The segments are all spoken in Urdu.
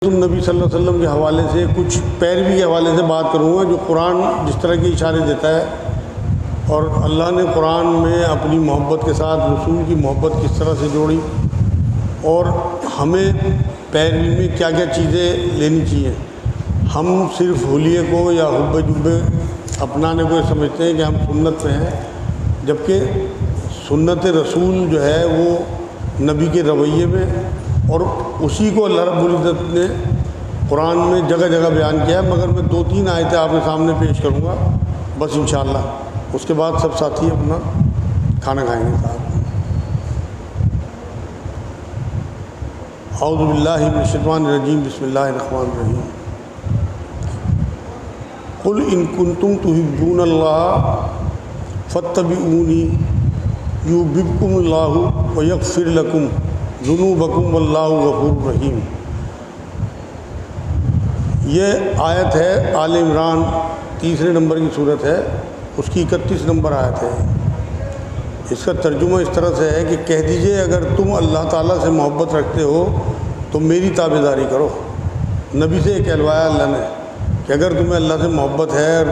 نبی صلی اللہ علیہ وسلم کے حوالے سے کچھ پیروی کے حوالے سے بات کروں گا، جو قرآن جس طرح کے اشارے دیتا ہے اور اللہ نے قرآن میں اپنی محبت کے ساتھ رسول کی محبت کس طرح سے جوڑی اور ہمیں پیروی میں کیا کیا چیزیں لینی چاہیے۔ ہم صرف حلیے کو یا حب جبے اپنانے کو سمجھتے ہیں کہ ہم سنت پہ ہیں، جبکہ سنت رسول جو ہے وہ نبی کے رویے میں، اور اسی کو اللہ رب العزت نے قرآن میں جگہ جگہ بیان کیا ہے، مگر میں 2-3 آیتیں آپ کے سامنے پیش کروں گا بس انشاءاللہ، اس کے بعد سب ساتھی اپنا کھانا کھائیں گے صاحب۔ اعوذ باللہ من الشیطان الرجیم، بسم اللہ الرحمن الرحیم۔ قل ان کنتم تحبون اللہ فاتبعونی یحببکم اللہ ویغفر لکم ذنوبکم واللہ غفور رحیم۔ یہ آیت ہے آل عمران 3 نمبر کی صورت ہے، اس کی 31 نمبر آیت ہے۔ اس کا ترجمہ اس طرح سے ہے کہ کہہ دیجئے اگر تم اللہ تعالیٰ سے محبت رکھتے ہو تو میری تابع داری کرو۔ نبی سے کہلوایا اللہ نے کہ اگر تمہیں اللہ سے محبت ہے اور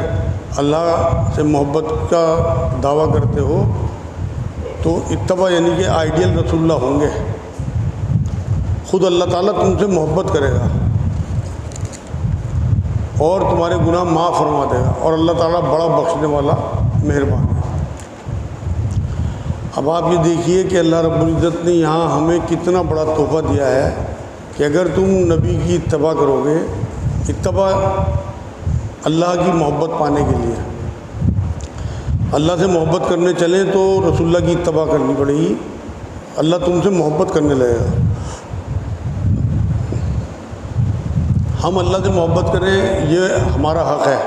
اللہ سے محبت کا دعویٰ کرتے ہو تو اتباع یعنی کہ آئیڈیل رسول اللہ ہوں گے، خود اللہ تعالیٰ تم سے محبت کرے گا اور تمہارے گناہ معاف فرما دے گا، اور اللہ تعالیٰ بڑا بخشنے والا مہربان ہے۔ اب آپ یہ دیکھیے کہ اللہ رب العزت نے یہاں ہمیں کتنا بڑا تحفہ دیا ہے کہ اگر تم نبی کی اتباع کرو گے، اتباع اللہ کی محبت پانے کے لیے، اللہ سے محبت کرنے چلیں تو رسول اللہ کی اتباع کرنی پڑے گی، اللہ تم سے محبت کرنے لگے گا۔ ہم اللہ سے محبت کریں یہ ہمارا حق ہے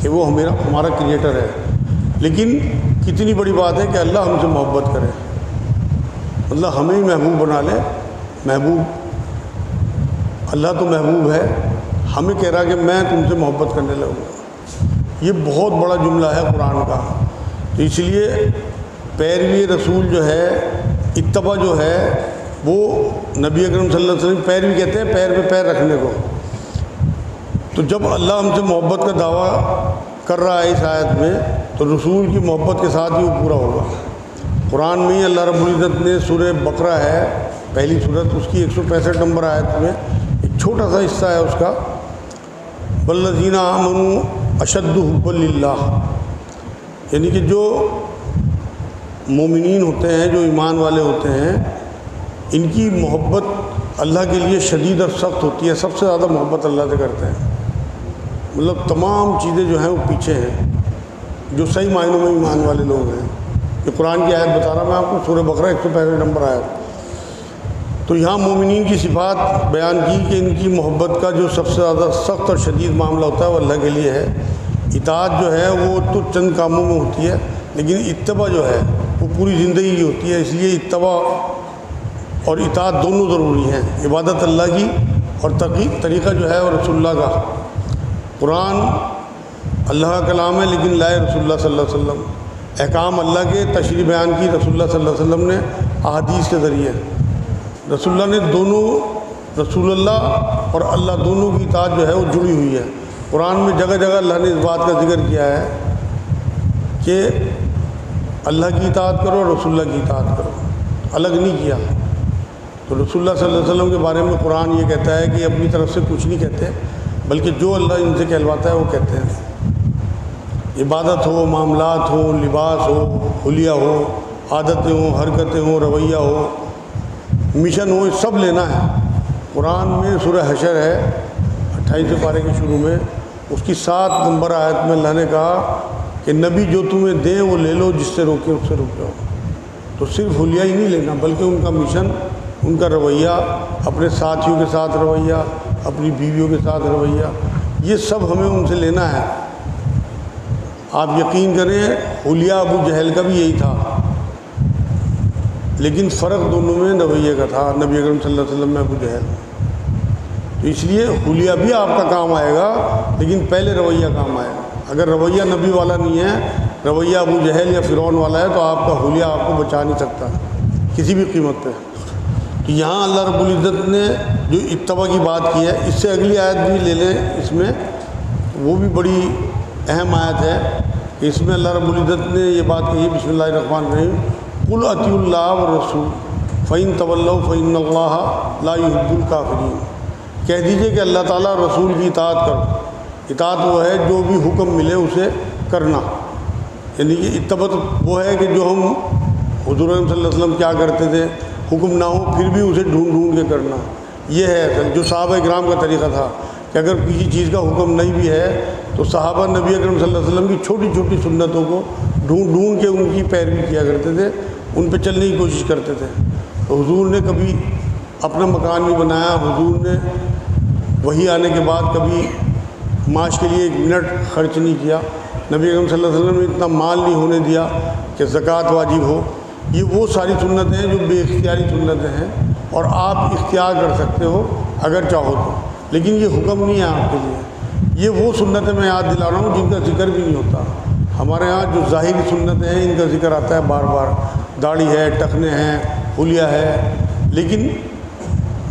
کہ وہ ہمارا کریٹر ہے، لیکن کتنی بڑی بات ہے کہ اللہ ہم سے محبت کرے، مطلب ہمیں ہی محبوب بنا لے۔ محبوب اللہ تو محبوب ہے، ہمیں کہہ رہا کہ میں تم سے محبت کرنے لگوں گا، یہ بہت بڑا جملہ ہے قرآن کا۔ تو اس لیے پیروی رسول جو ہے، اتباع جو ہے، وہ نبی اکرم صلی اللہ علیہ وسلم پیروی کہتے ہیں پیر پہ پیر رکھنے کو۔ تو جب اللہ ہم سے محبت کا دعویٰ کر رہا ہے اس آیت میں تو رسول کی محبت کے ساتھ ہی وہ پورا ہوگا۔ قرآن میں ہی اللہ رب العزت نے سورہ بقرہ ہے پہلی سورت، اس کی 165 نمبر آیت میں ایک چھوٹا سا حصہ ہے اس کا، والذین آمنوا اشد حبا للہ، یعنی کہ جو مومنین ہوتے ہیں، جو ایمان والے ہوتے ہیں، ان کی محبت اللہ کے لیے شدید اور سخت ہوتی ہے، سب سے زیادہ محبت اللہ سے کرتے ہیں، مطلب تمام چیزیں جو ہیں وہ پیچھے ہیں، جو صحیح معنوں میں ایمان والے لوگ ہیں۔ یہ قرآن کی آیت بتا رہا میں آپ کو، سورہ بقرہ 165 نمبر آیت۔ تو یہاں مومنین کی صفات بیان کی کہ ان کی محبت کا جو سب سے زیادہ سخت اور شدید معاملہ ہوتا ہے وہ اللہ کے لیے ہے۔ اطاعت جو ہے وہ تو چند کاموں میں ہوتی ہے، لیکن اتباع جو ہے وہ پوری زندگی کی ہوتی ہے، اس لیے اتباع اور اطاعت دونوں ضروری ہیں، عبادت اللہ کی اور طریقہ جو ہے وہ رسول اللہ کا۔ قرآن اللہ کا کلام ہے لیکن لائے رسول اللہ صلی اللہ علیہ وسلم، احکام اللہ کے تشریح بیان کی رسول اللہ صلی اللہ علیہ وسلم نے احادیث کے ذریعے۔ رسول اللہ نے دونوں، رسول اللہ اور اللہ دونوں کی اطاعت جو ہے وہ جڑی ہوئی ہے۔ قرآن میں جگہ جگہ اللہ نے اس بات کا ذکر کیا ہے کہ اللہ کی اطاعت کرو اور رسول اللہ کی اطاعت کرو، الگ نہیں کیا۔ تو رسول اللہ صلی اللہ علیہ وسلم کے بارے میں قرآن یہ کہتا ہے کہ اپنی طرف سے کچھ نہیں کہتے، بلکہ جو اللہ ان سے کہلواتا ہے وہ کہتے ہیں۔ عبادت ہو، معاملات ہو، لباس ہو، حلیہ ہو، عادتیں ہوں، حرکتیں ہوں، رویہ ہو، مشن ہو، سب لینا ہے۔ قرآن میں سورہ حشر ہے 28 پارے کے شروع میں، اس کی 7 نمبر آیت میں اللہ نے کہا کہ نبی جو تمہیں دیں وہ لے لو، جس سے روکے اس سے رک جاؤ۔ تو صرف حلیہ ہی نہیں لینا بلکہ ان کا مشن، ان کا رویہ، اپنے ساتھیوں کے ساتھ رویہ، اپنی بیویوں کے ساتھ رویہ، یہ سب ہمیں ان سے لینا ہے۔ آپ یقین کریں حلیہ ابو جہل کا بھی یہی تھا، لیکن فرق دونوں میں رویے کا تھا، نبی اکرم صلی اللہ علیہ وسلم میں ابو جہل۔ تو اس لیے حلیہ بھی آپ کا کام آئے گا لیکن پہلے رویہ کام آئے گا۔ اگر رویہ نبی والا نہیں ہے، رویہ ابو جہل یا فرعون والا ہے، تو آپ کا حلیہ آپ کو بچا نہیں سکتا کسی بھی قیمت پہ۔ تو یہاں اللہ رب العزت نے جو اتباع کی بات کی ہے، اس سے اگلی آیت بھی لے لیں، اس میں وہ بھی بڑی اہم آیت ہے کہ اس میں اللہ رب العزت نے یہ بات کہی ہے، بسم اللہ الرحمن الرحیم، قل اطیعوا اللہ والرسول فإن تولوا فإن اللہ لا يحب الکافرین۔ کہہ دیجئے کہ اللہ تعالیٰ رسول کی اطاعت کرو۔ اطاعت وہ ہے جو بھی حکم ملے اسے کرنا، یعنی کہ اتباع وہ ہے کہ جو ہم حضور صلی اللہ علیہ وسلم کیا کرتے تھے، حکم نہ ہو پھر بھی اسے ڈھونڈ ڈھونڈ کے کرنا، یہ ہے اصل جو صحابہ کرام کا طریقہ تھا کہ اگر کسی چیز کا حکم نہیں بھی ہے تو صحابہ نبی اکرم صلی اللہ علیہ وسلم کی چھوٹی چھوٹی سنتوں کو ڈھونڈ ڈھونڈ کے ان کی پیروی کیا کرتے تھے، ان پہ چلنے کی کوشش کرتے تھے۔ تو حضور نے کبھی اپنا مکان نہیں بنایا، حضور نے وحی آنے کے بعد کبھی معاش کے لیے ایک منٹ خرچ نہیں کیا، نبی اکرم صلی اللہ علیہ وسلم نے اتنا مال نہیں ہونے دیا کہ زکوٰۃ واجب ہو۔ یہ وہ ساری سنتیں ہیں جو بے اختیاری سنتیں ہیں، اور آپ اختیار کر سکتے ہو اگر چاہو تو، لیکن یہ حکم نہیں ہے آپ کے لیے۔ یہ وہ سنتیں میں یاد دلا رہا ہوں جن کا ذکر بھی نہیں ہوتا ہمارے ہاں۔ جو ظاہری سنتیں ہیں ان کا ذکر آتا ہے بار بار، داڑھی ہے، ٹخنے ہیں، حلیہ ہے، لیکن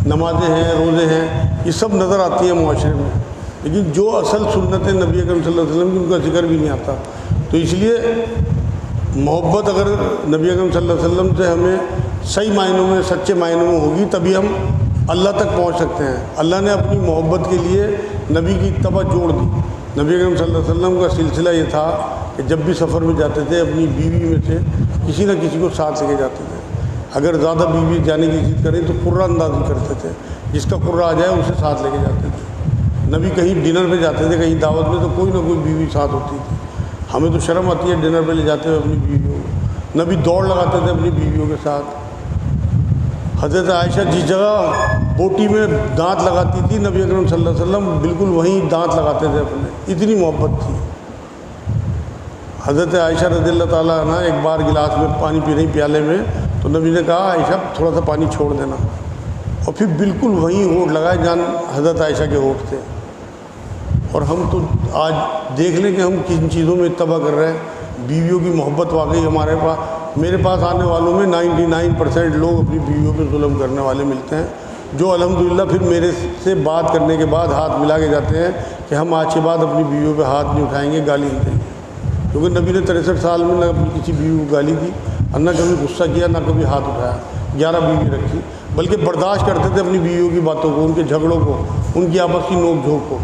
نمازیں ہیں، روزے ہیں، یہ سب نظر آتی ہیں معاشرے میں، لیکن جو اصل سنتیں نبی اکرم صلی اللہ علیہ وسلم کی ان کا ذکر بھی نہیں آتا۔ تو اس لیے محبت اگر نبی اکرم صلی اللہ علیہ وسلم سے ہمیں صحیح معنوں میں، سچے معنوں میں ہوگی تبھی ہم اللہ تک پہنچ سکتے ہیں۔ اللہ نے اپنی محبت کے لیے نبی کی اتباع جوڑ دی۔ نبی اکرم صلی اللہ علیہ وسلم کا سلسلہ یہ تھا کہ جب بھی سفر میں جاتے تھے اپنی بیوی میں سے کسی نہ کسی کو ساتھ لے کے جاتے تھے۔ اگر زیادہ بیوی جانے کی ضد کریں تو قرہ اندازی کرتے تھے، جس کا قرہ آ جائے اسے ساتھ لے کے جاتے تھے۔ نبی کہیں ڈنر پہ جاتے تھے، کہیں دعوت میں، تو کوئی نہ کوئی بیوی ساتھ ہوتی تھی۔ ہمیں تو شرم آتی ہے ڈنر پہ لے جاتے ہوئے اپنی بیویوں کو۔ نبی دوڑ لگاتے تھے اپنی بیویوں کے ساتھ۔ حضرت عائشہ جس جگہ بوٹی میں دانت لگاتی تھی نبی اکرم صلی اللہ علیہ وسلم بالکل وہیں دانت لگاتے تھے اپنے، اتنی محبت تھی۔ حضرت عائشہ رضی اللہ تعالیٰ عنہ ایک بار گلاس میں پانی پی رہی پیالے میں، تو نبی نے کہا عائشہ تھوڑا سا پانی چھوڑ دینا، اور پھر بالکل وہیں ہونٹ لگائے جان حضرت عائشہ کے ہونٹ تھے۔ اور ہم تو آج دیکھ لیں کہ ہم کن چیزوں میں اتباع کر رہے ہیں۔ بیویوں کی محبت واقعی ہمارے پاس، میرے پاس آنے والوں میں 99% لوگ اپنی بیویوں پہ ظلم کرنے والے ملتے ہیں، جو الحمدللہ پھر میرے سے بات کرنے کے بعد ہاتھ ملا کے جاتے ہیں کہ ہم آج کے بعد اپنی بیویوں پہ ہاتھ نہیں اٹھائیں گے، گالی نہیں دیں گے۔ کیونکہ نبی نے 63 سال میں نہ اپنی کسی بیوی کو گالی دی، اور نہ کبھی غصہ کیا، نہ کبھی ہاتھ اٹھایا۔ 11 بیوی رکھی، بلکہ برداشت کرتے تھے اپنی بیویوں کی باتوں کو، ان کے جھگڑوں کو، ان کی آپس کی نوک جھوک کو۔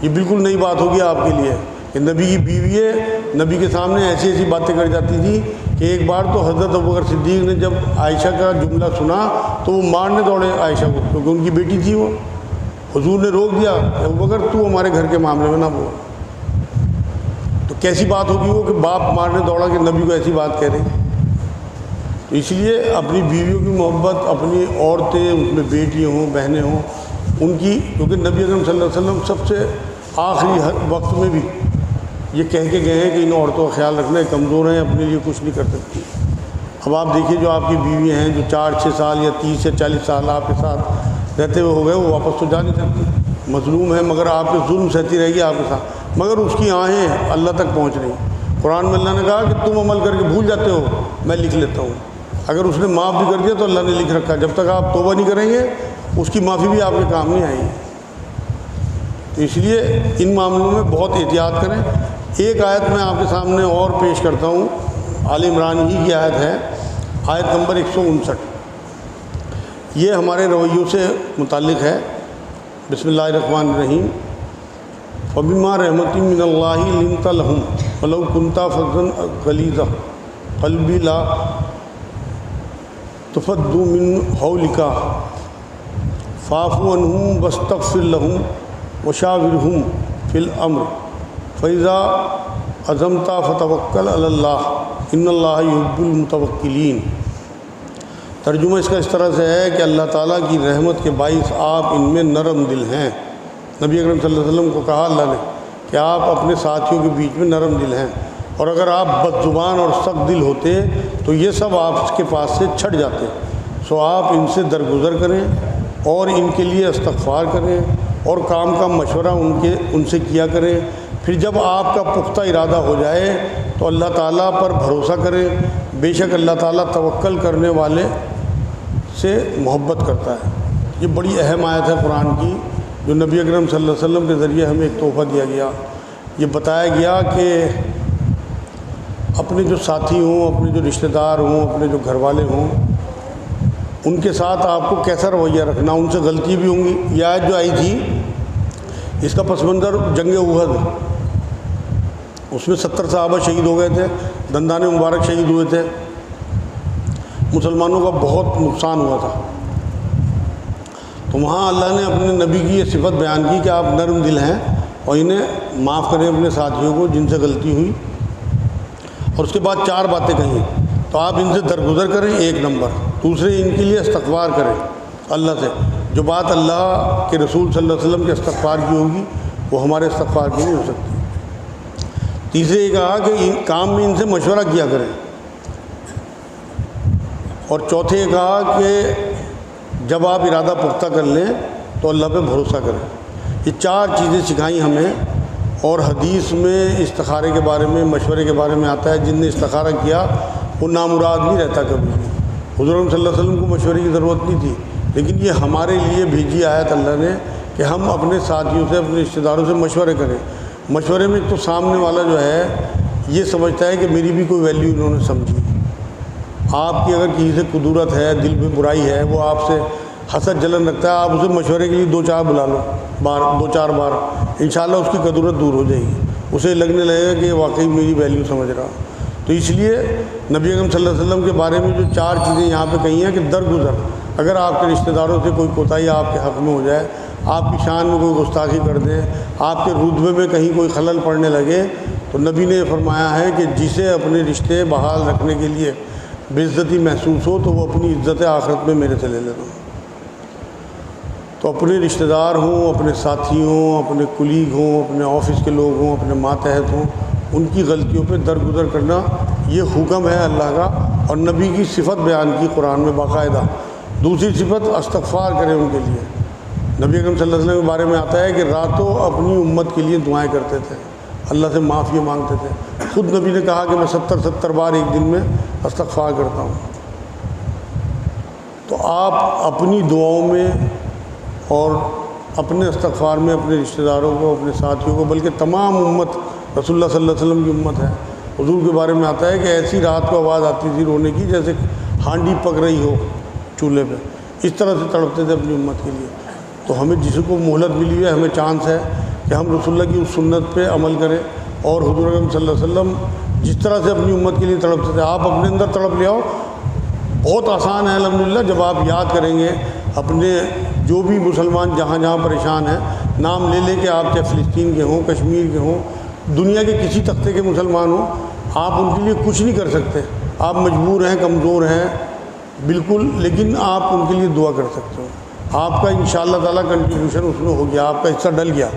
یہ بالکل نئی بات ہوگی آپ کے لیے کہ نبی کی بیوییں نبی کے سامنے ایسی ایسی باتیں کر جاتی تھی کہ ایک بار تو حضرت ابوبکر صدیق نے جب عائشہ کا جملہ سنا تو وہ مارنے دوڑے عائشہ کو، کیونکہ ان کی بیٹی تھی وہ۔ حضور نے روک دیا کہ ابوبکر تو ہمارے گھر کے معاملے میں نہ بول۔ تو کیسی بات ہوگی وہ کہ باپ مارنے دوڑا کہ نبی کو ایسی بات کہہ رہی۔ تو اس لیے اپنی بیویوں کی محبت، اپنی عورتیں، اس میں بیٹیاں ہوں، بہنیں ہوں، ان کی، کیونکہ نبی اکرم صلی اللہ علیہ وسلم سب سے آخری وقت میں بھی یہ کہہ کے گئے ہیں کہ ان عورتوں کا خیال رکھنا، کمزور ہیں، اپنے لیے کچھ نہیں کر سکتی۔ اب آپ دیکھیے جو آپ کی بیوی ہیں جو 4-6 سال یا 30 یا 40 سال آپ کے ساتھ رہتے ہوئے ہو گئے، وہ واپس تو جا نہیں سکتی، مظلوم ہے، مگر آپ کے ظلم سہتی رہے گی آپ کے ساتھ، مگر اس کی آہیں اللہ تک پہنچ رہی۔ قرآن میں اللہ نے کہا کہ تم عمل کر کے بھول جاتے ہو، میں لکھ لیتا ہوں۔ اگر اس نے معاف بھی کر دیا تو اللہ نے لکھ رکھا، جب تک آپ توبہ نہیں کریں گے اس کی معافی بھی آپ کے کام نہیں آئے گی۔ تو اس لیے ان معاملوں میں بہت احتیاط کریں۔ ایک آیت میں آپ کے سامنے اور پیش کرتا ہوں، آل عمران ہی کی آیت ہے، آیت نمبر 159۔ یہ ہمارے رویوں سے متعلق ہے۔ بسم اللہ الرحمن الرحیم۔ فَبِمَا رَحْمَةٍ مِّنَ اللَّهِ لِنتَ لَهُمْ وَلَوْ كُنتَ فَظًّا غَلِيظَ الْقَلْبِ لَا تَفَضُّ مِنْ حَوْلِكَ فَاعْفُ عَنْهُمْ وَاسْتَغْفِرْ لَهُمْ وَشَاوِرْهُمْ فِي الْأَمْرِ فَإِذَا عَزَمْتَ فَتَوَكَّلْ عَلَى اللَّهِ إِنَّ اللَّهَ يُحِبُّ الْمُتَوَكِّلِينَ۔ ترجمہ اس کا اس طرح سے ہے کہ اللہ تعالیٰ کی رحمت کے باعث آپ ان میں نرم دل ہیں۔ نبی اکرم صلی اللہ علیہ وسلم کو کہا اللہ نے کہ آپ اپنے ساتھیوں کے بیچ میں نرم دل ہیں، اور اگر آپ بد زبان اور سخت دل ہوتے تو یہ سب آپ کے پاس سے چھٹ جاتے۔ سو آپ ان سے درگزر کریں اور ان کے لیے استغفار کریں اور کام کا مشورہ ان سے کیا کریں۔ پھر جب آپ کا پختہ ارادہ ہو جائے تو اللہ تعالیٰ پر بھروسہ کریں، بے شک اللہ تعالیٰ توکل کرنے والے سے محبت کرتا ہے۔ یہ بڑی اہم آیت ہے قرآن کی، جو نبی اکرم صلی اللہ علیہ وسلم کے ذریعے ہمیں ایک تحفہ دیا گیا۔ یہ بتایا گیا کہ اپنے جو ساتھی ہوں، اپنے جو رشتہ دار ہوں، اپنے جو گھر والے ہوں، ان کے ساتھ آپ کو کیسا رویہ رکھنا، ان سے غلطی بھی ہوں گی۔ یہ آیت جو آئی تھی اس کا پس منظر جنگ احد، اس میں 70 صحابہ شہید ہو گئے تھے، دندان مبارک شہید ہوئے تھے، مسلمانوں کا بہت نقصان ہوا تھا۔ تو وہاں اللہ نے اپنے نبی کی یہ صفت بیان کی کہ آپ نرم دل ہیں اور انہیں معاف کریں اپنے ساتھیوں کو جن سے غلطی ہوئی، اور اس کے بعد 4 باتیں کہیں۔ تو آپ ان سے درگزر کریں، 1 نمبر۔ دوسرے، ان کے لیے استغفار کریں اللہ سے۔ جو بات اللہ کے رسول صلی اللہ علیہ وسلم کے استغفار کی ہوگی وہ ہمارے استغفار کی نہیں ہو سکتی۔ تیسرے یہ کہا کہ کام میں ان سے مشورہ کیا کریں، اور چوتھے یہ کہا کہ جب آپ ارادہ پختہ کر لیں تو اللہ پہ بھروسہ کریں۔ یہ 4 چیزیں سکھائیں ہمیں، اور حدیث میں استخارے کے بارے میں، مشورے کے بارے میں آتا ہے جن نے استخارہ کیا وہ نامراد نہیں رہتا کبھی بھی۔ حضور صلی اللہ علیہ وسلم کو مشورے کی ضرورت نہیں تھی، لیکن یہ ہمارے لیے بھیجی آیت اللہ نے کہ ہم اپنے ساتھیوں سے، اپنے رشتہ داروں سے مشورے کریں۔ مشورے میں تو سامنے والا جو ہے یہ سمجھتا ہے کہ میری بھی کوئی ویلیو انہوں نے سمجھی۔ آپ کی اگر کسی سے قدورت ہے، دل میں برائی ہے، وہ آپ سے حسد جلن رکھتا ہے، آپ اسے مشورے کے لیے 2-4 بلا لو، 2-4 بار، انشاءاللہ اس کی قدورت دور ہو جائے گی، اسے لگنے لگے گا کہ واقعی میری ویلیو سمجھ رہا۔ تو اس لیے نبی اکرم صلی اللہ علیہ وسلم کے بارے میں جو 4 چیزیں یہاں پہ کہی ہیں کہ درگزر، اگر آپ کے رشتہ داروں سے کوئی کوتاہی آپ کے حق میں ہو جائے، آپ کی شان میں کوئی گستاخی کر دیں، آپ کے رتبے میں کہیں کوئی خلل پڑنے لگے، تو نبی نے فرمایا ہے کہ جسے اپنے رشتے بحال رکھنے کے لیے بے عزتی محسوس ہو تو وہ اپنی عزت آخرت میں میرے سے لے لینا۔ تو اپنے رشتہ دار ہوں، اپنے ساتھی ہوں، اپنے کلیگ ہوں، اپنے آفس کے لوگ ہوں، اپنے ماتحت ہوں، ان کی غلطیوں پہ درگزر کرنا یہ حکم ہے اللہ کا، اور نبی کی صفت بیان کی قرآن میں باقاعدہ۔ دوسری صفت، استغفار کریں ان کے لیے۔ نبی اکرم صلی اللہ علیہ وسلم کے بارے میں آتا ہے کہ راتوں اپنی امت کے لیے دعائیں کرتے تھے، اللہ سے معافی مانگتے تھے۔ خود نبی نے کہا کہ میں 70 بار ایک دن میں استغفار کرتا ہوں۔ تو آپ اپنی دعاؤں میں اور اپنے استغفار میں اپنے رشتہ داروں کو، اپنے ساتھیوں کو، بلکہ تمام امت، رسول اللہ صلی اللہ علیہ وسلم کی امت ہے، حضور کے بارے میں آتا ہے کہ ایسی رات کو آواز آتی تھی رونے کی جیسے ہانڈی پک رہی ہو چولہے پہ، اس طرح سے تڑپتے تھے اپنی امت کے لیے۔ تو ہمیں جس کو مہلت ملی ہے، ہمیں چانس ہے کہ ہم رسول اللہ کی اس سنت پہ عمل کریں، اور حضور اکرم صلی اللہ علیہ وسلم جس طرح سے اپنی امت کے لیے تڑپتے تھے آپ اپنے اندر تڑپ لے آؤ۔ بہت آسان ہے الحمدللہ، جب آپ یاد کریں گے اپنے جو بھی مسلمان جہاں جہاں پریشان ہیں، نام لے لے کے، آپ چاہے فلسطین کے ہوں، کشمیر کے ہوں، دنیا کے کسی تختے کے مسلمان ہوں، آپ ان کے لیے کچھ نہیں کر سکتے، آپ مجبور ہیں، کمزور ہیں بالکل، لیکن آپ ان کے لیے دعا کر سکتے ہو۔ آپ کا انشاءاللہ تعالیٰ کنٹریبیوشن اس میں ہو گیا، آپ کا حصہ ڈل گیا،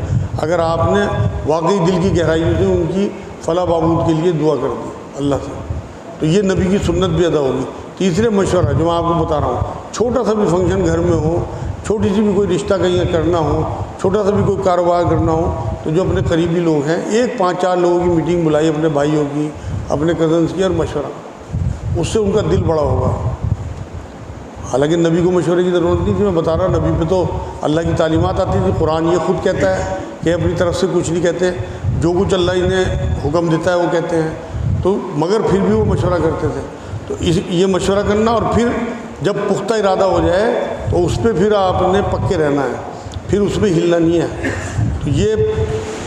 اگر آپ نے واقعی دل کی گہرائیوں سے ان کی فلاح بہبود کے لیے دعا کر دی اللہ سے، تو یہ نبی کی سنت بھی ادا ہوگی۔ تیسرے، مشورہ، جو میں آپ کو بتا رہا ہوں، چھوٹا سا بھی فنکشن گھر میں ہو، چھوٹی سی بھی کوئی رشتہ کہیں کرنا ہو، چھوٹا سا بھی کوئی کاروبار کرنا ہو، تو جو اپنے قریبی لوگ ہیں، 5-4 لوگوں کی میٹنگ بلائی، اپنے بھائیوں کی، اپنے کزنس کی، اور مشورہ، اس سے ان کا دل بڑا ہوگا۔ حالانکہ نبی کو مشورے کی ضرورت نہیں تھی، میں بتا رہا، نبی پہ تو اللہ کی تعلیمات آتی تھی، قرآن یہ خود کہتا ہے کہ اپنی طرف سے کچھ نہیں کہتے، جو کچھ اللہ انہیں حکم دیتا ہے وہ کہتے ہیں، تو مگر پھر بھی وہ مشورہ کرتے تھے۔ تو یہ مشورہ کرنا، اور پھر جب پختہ ارادہ ہو جائے تو اس پہ پھر آپ نے پکے رہنا ہے، پھر اس میں ہلنا نہیں ہے۔ تو یہ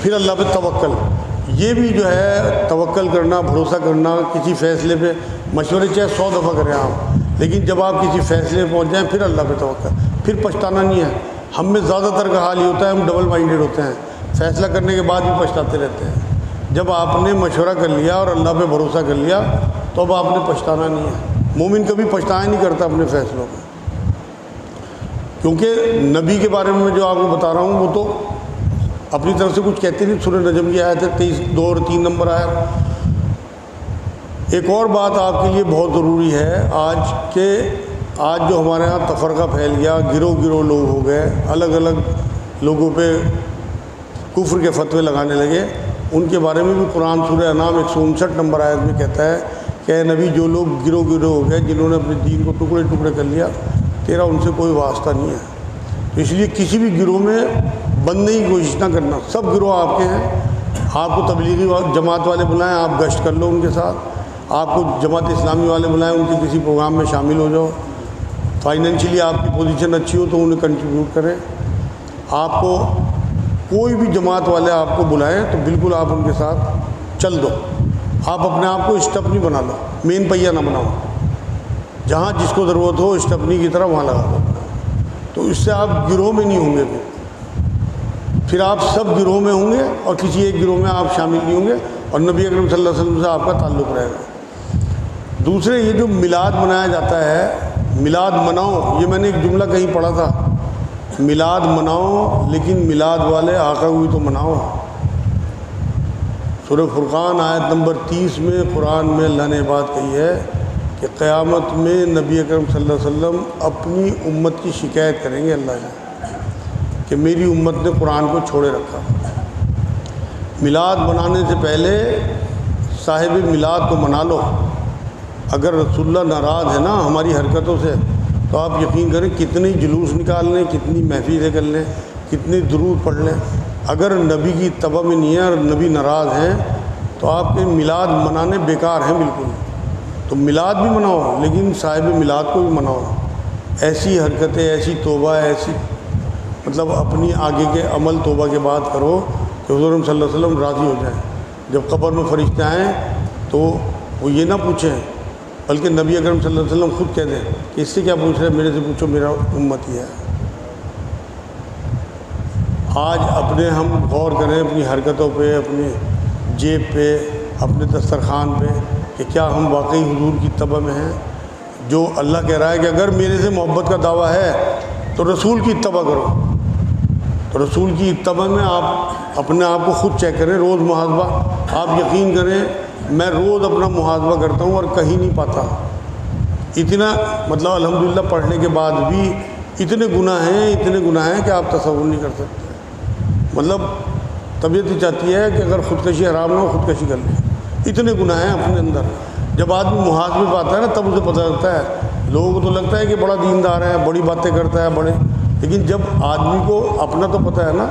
پھر اللہ پہ توکل، یہ بھی جو ہے توکل کرنا، بھروسہ کرنا کسی فیصلے پہ، مشورے چاہے 100 دفعہ کریں آپ، لیکن جب آپ کسی فیصلے پہ پہنچ جائیں پھر اللہ پہ توکل، پھر پچھتانا نہیں ہے۔ ہم میں زیادہ تر کا حال یہ ہوتا ہے، ہم ڈبل مائنڈیڈ ہوتے ہیں، فیصلہ کرنے کے بعد بھی پچھتاتے رہتے ہیں۔ جب آپ نے مشورہ کر لیا اور اللہ پہ بھروسہ کر لیا تو اب آپ نے پچھتانا نہیں ہے۔ مومن کبھی پچھتایا نہیں کرتا اپنے فیصلوں پہ، کیونکہ نبی کے بارے میں جو آپ کو بتا رہا ہوں وہ تو اپنی طرف سے کچھ کہتے نہیں۔ سورہ نجم کی آیت ہے 23 اور 3 نمبر آیت۔ ایک اور بات آپ کے لیے بہت ضروری ہے، آج جو ہمارے ہاں تفرقہ پھیل گیا، گروہ لوگ ہو گئے، الگ الگ لوگوں پہ کفر کے فتوے لگانے لگے، ان کے بارے میں بھی قرآن سورہ انعام 159 نمبر آیت میں کہتا ہے کہ اے نبی، جو لوگ گروہ ہو گئے، جنہوں نے اپنے دین کو ٹکڑے ٹکڑے کر لیا، تیرا ان سے کوئی واسطہ نہیں ہے. تو اس لیے کسی بھی گروہ میں بننے کی کوشش نہ کرنا. سب گروہ آپ کے ہیں. آپ کو تبلیغی جماعت والے بلائیں, آپ گشت کر لو ان کے ساتھ. آپ کو جماعت اسلامی والے بلائیں, ان کے کسی پروگرام میں شامل ہو جاؤ. فائنینشلی آپ کی پوزیشن اچھی ہو تو انہیں کنٹریبیوٹ کریں. آپ کو کوئی بھی جماعت والے آپ کو بلائیں تو بالکل آپ ان کے ساتھ چل دو. آپ اپنے آپ کو اسٹپنی بنا لو, مین پہیہ نہ بناؤ. جہاں جس کو ضرورت ہو اسٹپنی کی طرح وہاں لگا دو. تو اس سے آپ گروہ میں نہیں ہوں گے. پھر آپ سب گروہ میں ہوں گے اور کسی ایک گروہ میں آپ شامل نہیں ہوں گے, اور نبی اکرم صلی اللہ علیہ وسلم سے آپ کا تعلق رہے گا. دوسرے, یہ جو میلاد منایا جاتا ہے, میلاد مناؤ, یہ میں نے ایک جملہ کہیں پڑھا تھا, میلاد مناؤ لیکن میلاد والے آقا کو بھی تو مناؤ. سورہ فرقان آیت نمبر 30 میں قرآن میں اللہ نے بات کہی ہے کہ قیامت میں نبی اکرم صلی اللہ علیہ وسلم اپنی امت کی شکایت کریں گے اللہ سے کہ میری امت نے قرآن کو چھوڑے رکھا. میلاد منانے سے پہلے صاحب میلاد کو منا لو. اگر رسول اللہ ناراض ہے نا ہماری حرکتوں سے, تو آپ یقین کریں کتنی جلوس نکال لیں, کتنی محفلیں کر لیں, کتنی درود پڑھ لیں, اگر نبی کی اتباع میں نہیں ہے اور نبی ناراض ہیں تو آپ کے میلاد منانے بیکار ہیں بالکل. تو میلاد بھی مناؤ لیکن صاحب میلاد کو بھی مناؤ. ایسی حرکتیں, ایسی توبہ, ایسی مطلب اپنی آگے کے عمل توبہ کے بعد کرو کہ حضور صلی اللہ علیہ وسلم راضی ہو جائیں. جب قبر میں فرشتے آئیں تو وہ یہ نہ پوچھیں بلکہ نبی اکرم صلی اللہ علیہ وسلم خود کہہ دیں کہ اس سے کیا پوچھ رہے ہیں, میرے سے پوچھو, میرا امت ہی ہے. آج اپنے ہم غور کریں اپنی حرکتوں پہ, اپنی جیب پہ, اپنے دسترخوان پہ, کہ کیا ہم واقعی حضور کی اتباع میں ہیں. جو اللہ کہہ رہا ہے کہ اگر میرے سے محبت کا دعویٰ ہے تو رسول کی اتباع کرو. تو رسول کی اتباع میں آپ اپنے آپ کو خود چیک کریں, روز محاسبہ. آپ یقین کریں میں روز اپنا محاسبہ کرتا ہوں اور کہیں نہیں پاتا. اتنا مطلب الحمدللہ پڑھنے کے بعد بھی اتنے گناہ ہیں کہ آپ تصور نہیں کر سکتے. مطلب طبیعت ہی چاہتی ہے کہ اگر خودکشی حرام نہ ہو خودکشی کر لیں. اتنے گناہ ہیں اپنے اندر. جب آدمی محاسبے پہ آتا ہے نا تب اسے پتہ لگتا ہے. لوگوں کو تو لگتا ہے کہ بڑا دیندار ہے, بڑی باتیں کرتا ہے, بڑے, لیکن جب آدمی کو اپنا تو پتہ ہے نا,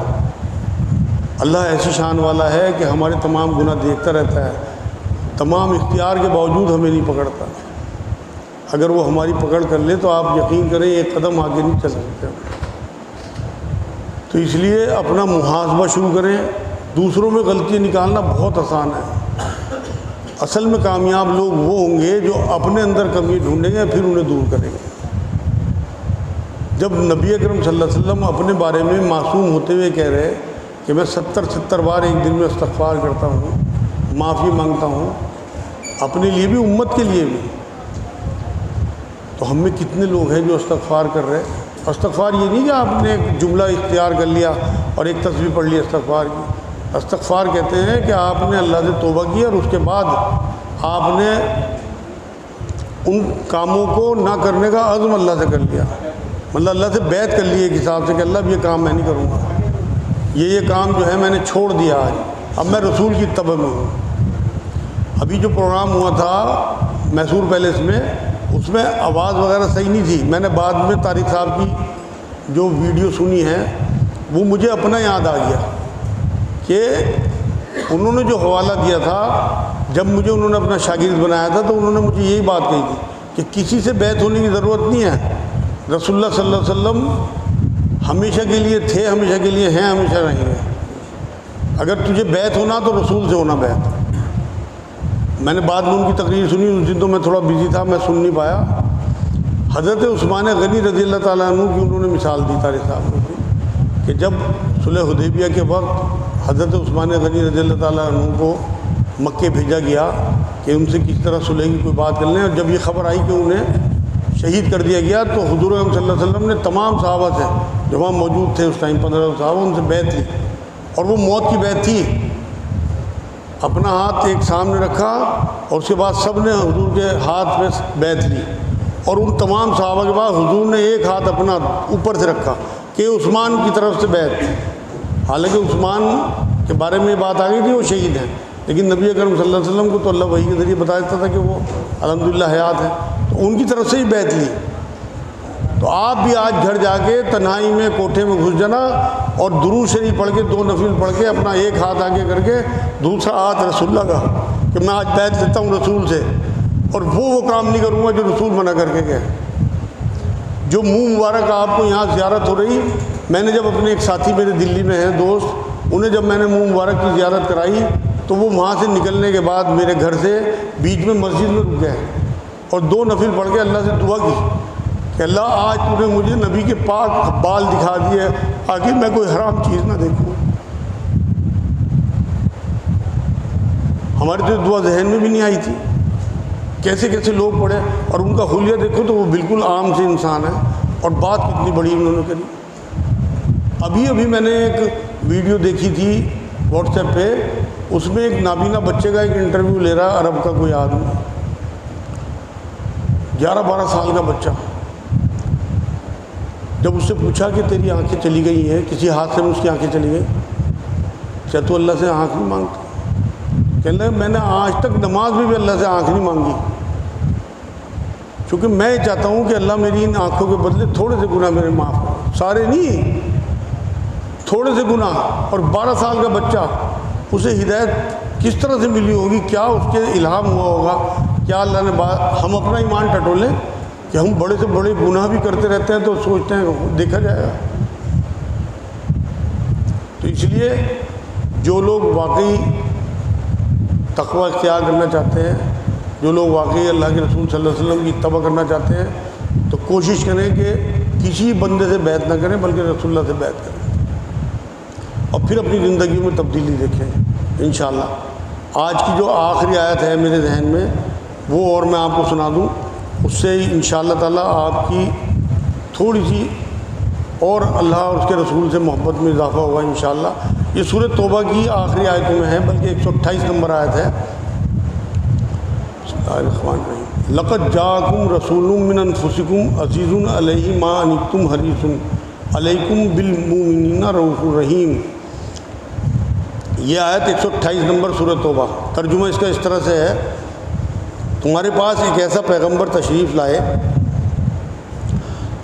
اللہ ایسی شان والا ہے کہ ہمارے تمام گناہ دیکھتا رہتا ہے, تمام اختیار کے باوجود ہمیں نہیں پکڑتا. اگر وہ ہماری پکڑ کر لے تو آپ یقین کریں ایک قدم آگے نہیں چل سکتے. تو اس لیے اپنا محاسبہ شروع کریں. دوسروں میں غلطی نکالنا بہت آسان ہے. اصل میں کامیاب لوگ وہ ہوں گے جو اپنے اندر کمی ڈھونڈیں گے پھر انہیں دور کریں گے. جب نبی اکرم صلی اللہ علیہ وسلم اپنے بارے میں معصوم ہوتے ہوئے کہہ رہے کہ میں 70 بار ایک دن میں استغفار کرتا ہوں, معافی مانگتا ہوں, اپنے لیے بھی امت کے لیے بھی, تو ہم میں کتنے لوگ ہیں جو استغفار کر رہے ہیں. استغفار یہ نہیں کہ آپ نے ایک جملہ اختیار کر لیا اور ایک تسبیح پڑھ لی استغفار کی. استغفار کہتے ہیں کہ آپ نے اللہ سے توبہ کی اور اس کے بعد آپ نے ان کاموں کو نہ کرنے کا عزم اللہ سے کر لیا. مطلب اللہ سے بیعت کر لی ایک حساب سے کہ اللہ اب یہ کام میں نہیں کروں گا, یہ کام جو ہے میں نے چھوڑ دیا آج, اب میں رسول کی اتباع میں ہوں. ابھی جو پروگرام ہوا تھا میسور پیلیس میں, اس میں آواز وغیرہ صحیح نہیں تھی. میں نے بعد میں طارق صاحب کی جو ویڈیو سنی ہے وہ مجھے اپنا یاد آ گیا کہ انہوں نے جو حوالہ دیا تھا جب مجھے انہوں نے اپنا شاگرد بنایا تھا تو انہوں نے مجھے یہی بات کہی تھی کہ کسی سے بیعت ہونے کی ضرورت نہیں ہے. رسول اللہ صلی اللہ علیہ وسلم ہمیشہ کے لیے تھے, ہمیشہ کے لیے ہیں, ہمیشہ رہیں گے. اگر تجھے بیعت ہونا تو رسول سے ہونا بیعت. میں نے بعد میں ان کی تقریر سنی, اس دن تو میں تھوڑا بزی تھا, میں سن نہیں پایا. حضرت عثمان غنی رضی اللہ تعالیٰ عنہ کی انہوں نے مثال دی طارق صاحب کو کہ جب صلح حدیبیہ کے وقت حضرت عثمان غنی رضی اللہ تعالیٰ عنہ کو مکے بھیجا گیا کہ ان سے کس طرح صلح کی کوئی بات کر لیں, اور جب یہ خبر آئی کہ انہیں شہید کر دیا گیا تو حضور صلی اللہ علیہ وسلم نے تمام صحابہ سے جو وہاں موجود تھے اس ٹائم 15 صحابہ, ان سے بیعت لی, اور وہ موت کی بیعت تھی. اپنا ہاتھ ایک سامنے رکھا اور اس کے بعد سب نے حضور کے ہاتھ میں بیعت لی, اور ان تمام صحابہ کے بعد حضور نے ایک ہاتھ اپنا اوپر سے رکھا کہ عثمان کی طرف سے بیعت. حالانکہ عثمان کے بارے میں بات آ گئی تھی وہ شہید ہیں, لیکن نبی اکرم صلی اللہ علیہ وسلم کو تو اللہ وحی کے ذریعے بتا دیتا تھا کہ وہ الحمدللہ حیات ہیں, تو ان کی طرف سے ہی بیعت لی. تو آپ بھی آج گھر جا کے تنہائی میں کوٹھے میں گھس جانا اور درود شریف پڑھ کے 2 نفل پڑھ کے اپنا ایک ہاتھ آگے کر کے دوسرا ہاتھ رسول اللہ کا کہ میں آج بیعت لیتا ہوں رسول سے، اور وہ کام نہیں کروں گا جو رسول منع کر کے گئے۔ جو منہ مبارک آپ کو یہاں زیارت ہو رہی، میں نے جب اپنے ایک ساتھی میرے دلی میں ہیں دوست، انہیں جب میں نے منہ مبارک کی زیارت کرائی تو وہ وہاں سے نکلنے کے بعد میرے گھر سے بیچ میں مسجد میں رک گئے اور 2 نفل پڑھ کے اللہ سے دعا کی کہ اللہ آج تو نے مجھے نبی کے پاک بال دکھا دیے، آگے میں کوئی حرام چیز نہ دیکھوں۔ ہماری تو دعا ذہن میں بھی نہیں آئی تھی، کیسے کیسے لوگ پڑھے، اور ان کا حلیہ دیکھو تو وہ بالکل عام سے انسان ہے، اور بات کتنی بڑی انہوں نے کری۔ ابھی میں نے ایک ویڈیو دیکھی تھی واٹس ایپ پہ، اس میں ایک نابینا بچے کا ایک انٹرویو لے رہا عرب کا کوئی آدمی، 11-12 سال کا بچہ۔ جب اس سے پوچھا کہ تیری آنکھیں چلی گئی ہیں، کسی حادثے میں اس کی آنکھیں چلی گئی، کیا تو اللہ سے آنکھ نہیں مانگتا؟ کہنے لگا میں نے آج تک نماز میں بھی اللہ سے آنکھ نہیں مانگی، چونکہ میں یہ چاہتا ہوں کہ اللہ میری ان آنکھوں کے بدلے تھوڑے سے گناہ میرے معاف کرو، سارے نہیں، تھوڑے سے گناہ۔ اور 12 سال کا بچہ، اسے ہدایت کس طرح سے ملی ہوگی، کیا اس کے الہام ہوا ہوگا، کیا اللہ نے ہم اپنا ایمان ٹٹولیں کہ ہم بڑے سے بڑے گناہ بھی کرتے رہتے ہیں تو سوچتے ہیں دیکھا جائے گا۔ تو اس لیے جو لوگ واقعی تقوی اختیار کرنا چاہتے ہیں، جو لوگ واقعی اللہ کے رسول صلی اللہ علیہ وسلم کی اتباع کرنا چاہتے ہیں، تو کوشش کریں کہ کسی بندے سے بیعت نہ کریں بلکہ رسول اللہ سے بیعت کریں، اور پھر اپنی زندگی میں تبدیلی دیکھیں انشاءاللہ۔ آج کی جو آخری آیت ہے میرے ذہن میں، وہ اور میں آپ کو سنا دوں، اس سے انشاءاللہ تعالیٰ آپ کی تھوڑی سی اور اللہ اور اس کے رسول سے محبت میں اضافہ ہوگا انشاءاللہ۔ یہ سورۃ توبہ کی آخری آیتوں میں ہے، بلکہ 128 نمبر آیت ہے۔ بسم اللہ الرحمن الرحیم۔ لقد جاءکم رسول من انفسکم عزیز علیہ ما عنتم حریص علیکم بالمؤمنین رؤوف الرحیم۔ یہ آیت 128 نمبر سورۃ توبہ۔ ترجمہ اس کا اس طرح سے ہے، تمہارے پاس ایک ایسا پیغمبر تشریف لائے،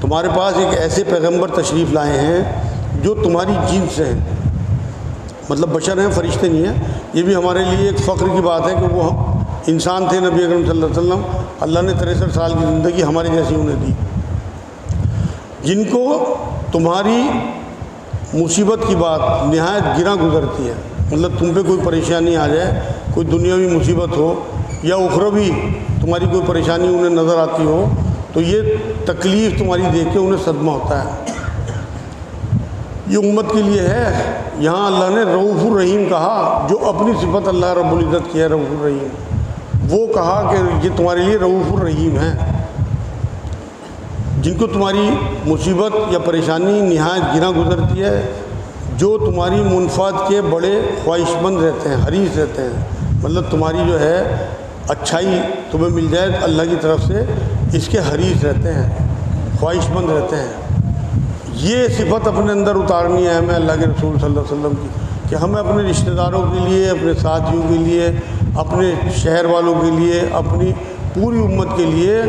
تمہارے پاس ایک ایسے پیغمبر تشریف لائے ہیں جو تمہاری جنس سے ہیں، مطلب بشر ہیں، فرشتے نہیں ہیں۔ یہ بھی ہمارے لیے ایک فخر کی بات ہے کہ وہ انسان تھے، نبی اکرم صلی اللہ علیہ وسلم، اللہ نے 63 سال کی زندگی ہمارے جیسی انہیں دی، جن کو تمہاری مصیبت کی بات نہایت گراں گزرتی ہے، مطلب تم پہ کوئی پریشانی آ جائے، کوئی دنیاوی مصیبت ہو یا اخروی تمہاری کوئی پریشانی انہیں نظر آتی ہو، تو یہ تکلیف تمہاری دیکھ کے انہیں صدمہ ہوتا ہے۔ یہ امت کے لیے ہے۔ یہاں اللہ نے رؤوف الرحیم کہا، جو اپنی صفت اللہ رب العزت کی ہے رؤوف الرحیم، وہ کہا کہ یہ تمہارے لیے رؤوف الرحیم ہے، جن کو تمہاری مصیبت یا پریشانی نہایت گراں گزرتی ہے، جو تمہاری منفعت کے بڑے خواہش مند رہتے ہیں، حریص رہتے ہیں، مطلب تمہاری جو ہے اچھائی تمہیں مل جائے اللہ کی طرف سے، اس کے حریص رہتے ہیں، خواہش مند رہتے ہیں۔ یہ صفت اپنے اندر اتارنی ہے ہمیں اللہ کے رسول صلی اللہ علیہ وسلم کی، کہ ہمیں اپنے رشتہ داروں کے لیے، اپنے ساتھیوں کے لیے، اپنے شہر والوں کے لیے، اپنی پوری امت کے لیے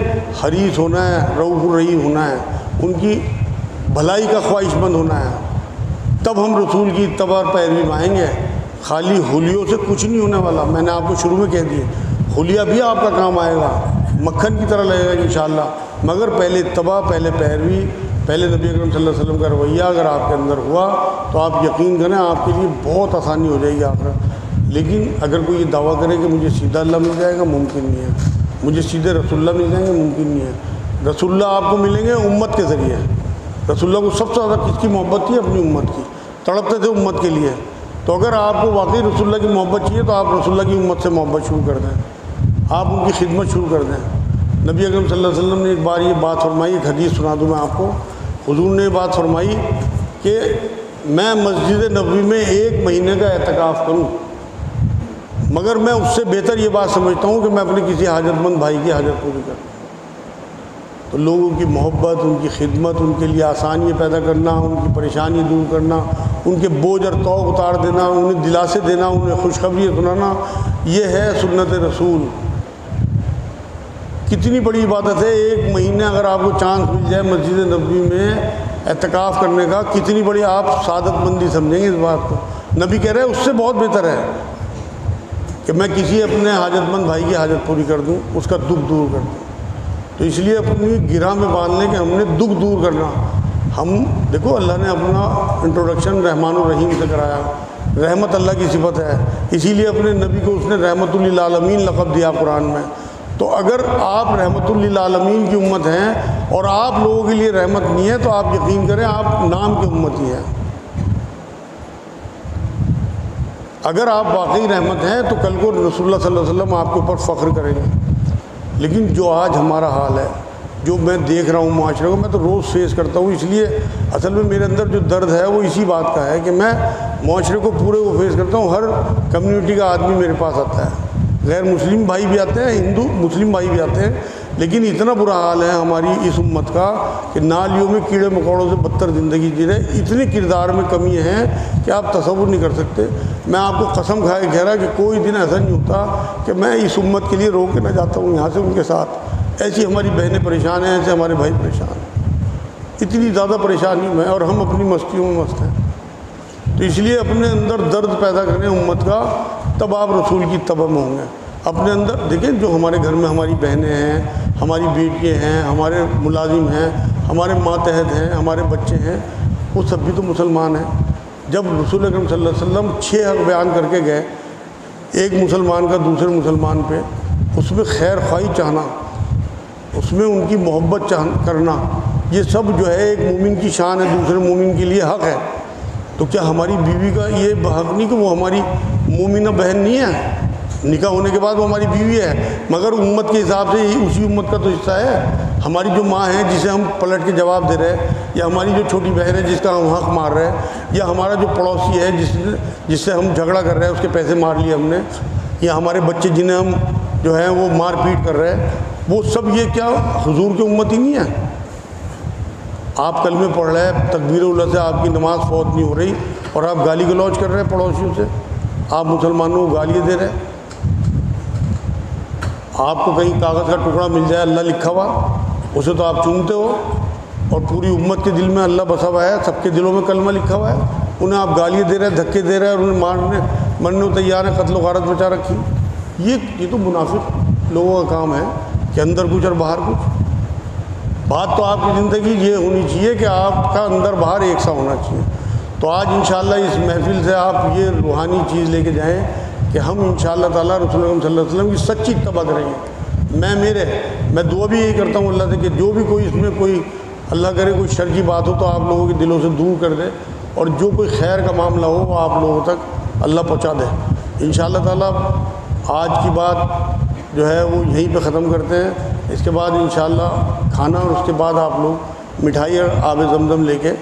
حریص ہونا ہے، رؤوف الرحیم ہونا ہے، ان کی بھلائی کا خواہش مند ہونا ہے۔ تب ہم رسول کی اتباع اور پیروی میں آئیں گے۔ خالی حلیوں سے کچھ نہیں ہونے والا، میں نے آپ کو شروع میں کہہ دیا، حلیہ بھی آپ کا کام آئے گا، مکھن کی طرح لگے گا انشاءاللہ، مگر پہلے اتباع، پہلے پیروی، پہلے نبی اکرم صلی اللہ علیہ وسلم کا رویہ اگر آپ کے اندر ہوا تو آپ یقین کریں آپ کے لیے بہت آسانی ہو جائے گی آخرت۔ لیکن اگر کوئی یہ دعویٰ کرے کہ مجھے سیدھا اللہ مل جائے گا، ممکن نہیں ہے۔ مجھے سیدھے رسول اللہ مل جائیں گے، ممکن نہیں ہے۔ رسول اللہ آپ کو ملیں گے امت کے ذریعے۔ رسول اللہ کو سب سے زیادہ کس کی محبت تھی؟ اپنی امت کی، تڑپتے تھے امت کے لیے۔ تو اگر آپ کو واقعی رسول اللہ کی محبت چاہیے تو آپ رسول اللہ کی امت سے محبت شروع کر دیں، آپ ان کی خدمت شروع کر دیں۔ نبی اکرم صلی اللہ علیہ وسلم نے ایک بار یہ بات فرمائی، ایک حدیث سنا دوں میں آپ کو۔ حضور نے یہ بات فرمائی کہ میں مسجد نبوی میں 1 مہینے کا اعتکاف کروں، مگر میں اس سے بہتر یہ بات سمجھتا ہوں کہ میں اپنے کسی حاجت مند بھائی کی حاجت پوری کروں۔ تو لوگوں کی محبت، ان کی خدمت، ان کے لیے آسانی پیدا کرنا، ان کی پریشانی دور کرنا، ان کے بوجھ اور توق اتار دینا، انہیں دلاسے دینا، انہیں خوشخبری سنانا، یہ ہے سنت رسول۔ کتنی بڑی عبادت ہے، ایک مہینے اگر آپ کو چانس مل جائے مسجد نبوی میں اعتکاف کرنے کا، کتنی بڑی آپ سعادت مندی سمجھیں گے اس بات کو۔ نبی کہہ رہے ہیں اس سے بہت بہتر ہے کہ میں کسی اپنے حاجت مند بھائی کی حاجت پوری کر دوں، اس کا دکھ دور کر دوں۔ تو اس لیے اپنی گرہ میں باندھ لیں کہ ہم نے دکھ دور کرنا۔ ہم دیکھو اللہ نے اپنا انٹروڈکشن رحمان الرحیم سے کرایا، رحمت اللہ کی صفت ہے، اسی لیے اپنے نبی کو اس نے رحمت للعالمین لقب دیا قرآن میں۔ تو اگر آپ رحمت للعالمین کی امت ہیں اور آپ لوگوں کے لیے رحمت نہیں ہے تو آپ یقین کریں آپ نام کی امت ہی ہیں۔ اگر آپ واقعی رحمت ہیں تو کل کو رسول اللہ صلی اللہ علیہ وسلم آپ کے اوپر فخر کریں گے۔ لیکن جو آج ہمارا حال ہے، جو میں دیکھ رہا ہوں معاشرے کو، میں تو روز فیس کرتا ہوں، اس لیے اصل میں میرے اندر جو درد ہے وہ اسی بات کا ہے کہ میں معاشرے کو پورے کو فیس کرتا ہوں۔ ہر کمیونٹی کا آدمی میرے پاس آتا ہے، غیر مسلم بھائی بھی آتے ہیں، ہندو مسلم بھائی بھی آتے ہیں، لیکن اتنا برا حال ہے ہماری اس امت کا کہ نالیوں میں کیڑے مکوڑوں سے بدتر زندگی جی رہے، اتنی کردار میں کمی ہے کہ آپ تصور نہیں کر سکتے۔ میں آپ کو قسم کھا کے کہہ رہا کہ کوئی دن ایسا نہیں ہوتا کہ میں اس امت کے لیے رو کے نہ جاتا ہوں یہاں سے ان کے ساتھ۔ ایسی ہماری بہنیں پریشان ہیں، ایسے ہمارے بھائی پریشان ہیں، اتنی زیادہ پریشانی میں، اور ہم اپنی مستیوں میں مست ہیں۔ تو اس لیے اپنے اندر درد پیدا کریں امت کا، تب آپ رسول کی تبع میں ہوں گے۔ اپنے اندر دیکھیں جو ہمارے گھر میں ہماری بہنیں ہیں، ہماری بیٹیاں ہیں، ہمارے ملازم ہیں، ہمارے ماتحت ہیں، ہمارے بچے ہیں، وہ سب بھی تو مسلمان ہیں۔ جب رسول اکرم صلی اللہ علیہ وسلم 6 حق بیان کر کے گئے، ایک مسلمان کا دوسرے مسلمان پہ، اس میں خیر خواہی چاہنا، اس میں ان کی محبت کرنا، یہ سب جو ہے ایک مومن کی شان ہے، دوسرے مومن کے لیے حق ہے۔ تو کیا ہماری بیوی کا یہ حق نہیں کہ وہ ہماری مومنہ بہن نہیں ہے؟ نکاح ہونے کے بعد وہ ہماری بیوی ہے، مگر امت کے حساب سے اسی امت کا تو حصہ ہے۔ ہماری جو ماں ہے جسے ہم پلٹ کے جواب دے رہے ہیں، یا ہماری جو چھوٹی بہن ہے جس کا ہم حق مار رہے ہیں، یا ہمارا جو پڑوسی ہے جس سے ہم جھگڑا کر رہے ہیں، اس کے پیسے مار لیے ہم نے، یا ہمارے بچے جنہیں ہم جو ہیں وہ مار پیٹ کر رہے ہیں، وہ سب یہ کیا حضور کی امت ہی نہیں ہے؟ آپ کلمے پڑھ رہے ہیں، تکبیر اللہ سے آپ کی نماز فوت نہیں ہو رہی، اور آپ گالی گلوچ کر رہے ہیں پڑوسیوں سے، آپ مسلمانوں کو گالیاں دے رہے ہیں۔ آپ کو کہیں کاغذ کا ٹکڑا مل جائے اللہ لکھا ہوا، اسے تو آپ چومتے ہو، اور پوری امت کے دل میں اللہ بسا ہوا ہے، سب کے دلوں میں کلمہ لکھا ہوا ہے، انہیں آپ گالیاں دے رہے ہیں، دھکے دے رہے ہیں، اور انہیں مرنے کو تیار ہیں، قتل و غارت بچا رکھی۔ یہ تو منافق لوگوں کا کام ہے کہ اندر کچھ اور باہر کچھ۔ بات تو آپ کی زندگی یہ ہونی چاہیے کہ آپ کا اندر باہر ایک سا ہونا چاہیے۔ تو آج انشاءاللہ اس محفل سے آپ یہ روحانی چیز لے کے جائیں کہ ہم انشاءاللہ تعالیٰ رسول اللہ صلی اللہ علیہ وسلم کی سچی اتباع کریں گے۔ میں دعا بھی یہی کرتا ہوں اللہ سے کہ جو بھی کوئی اس میں کوئی اللہ کرے کوئی شر کی بات ہو تو آپ لوگوں کے دلوں سے دور کر دے، اور جو کوئی خیر کا معاملہ ہو وہ آپ لوگوں تک اللہ پہنچا دے انشاءاللہ تعالیٰ۔ آج کی بات جو ہے وہ یہیں پہ ختم کرتے ہیں، اس کے بعد انشاءاللہ کھانا، اور اس کے بعد آپ لوگ مٹھائی اور آب زمزم لے کے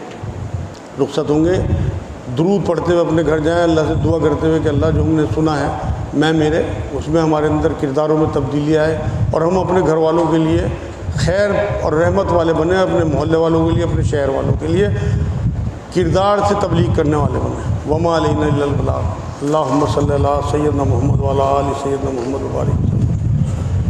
رخصت ہوں گے۔ درود پڑھتے ہوئے اپنے گھر جائیں، اللہ سے دعا کرتے ہوئے کہ اللہ جو ہم نے سنا ہے میرے اس میں ہمارے اندر کرداروں میں تبدیلی آئے، اور ہم اپنے گھر والوں کے لیے خیر اور رحمت والے بنے، اپنے محلے والوں کے لیے، اپنے شہر والوں کے لیے کردار سے تبلیغ کرنے والے بنے۔ وما علینا الا البلاغ۔ اللہم صلی اللہ سیدنا محمد وعلی آل سیدنا محمد وبارک وسلم۔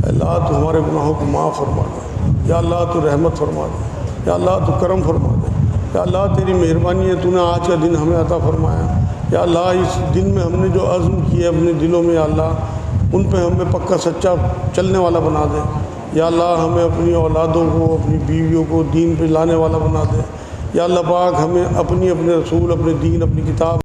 اللہ تو ہمارے گناہوں کو معاف فرما دے، یا اللہ تو رحمت فرما دے، یا اللہ تو کرم فرما دے، یا اللہ تیری مہربانی ہے تو نے آج کا دن ہمیں عطا فرمایا، یا اللہ اس دن میں ہم نے جو عزم کیے اپنے دلوں میں، یا اللہ ان پہ ہمیں پکا سچا چلنے والا بنا دے، یا اللہ ہمیں اپنی اولادوں کو، اپنی بیویوں کو دین پہ لانے والا بنا دے، یا اللہ پاک ہمیں اپنے رسول، اپنے دین، اپنی کتاب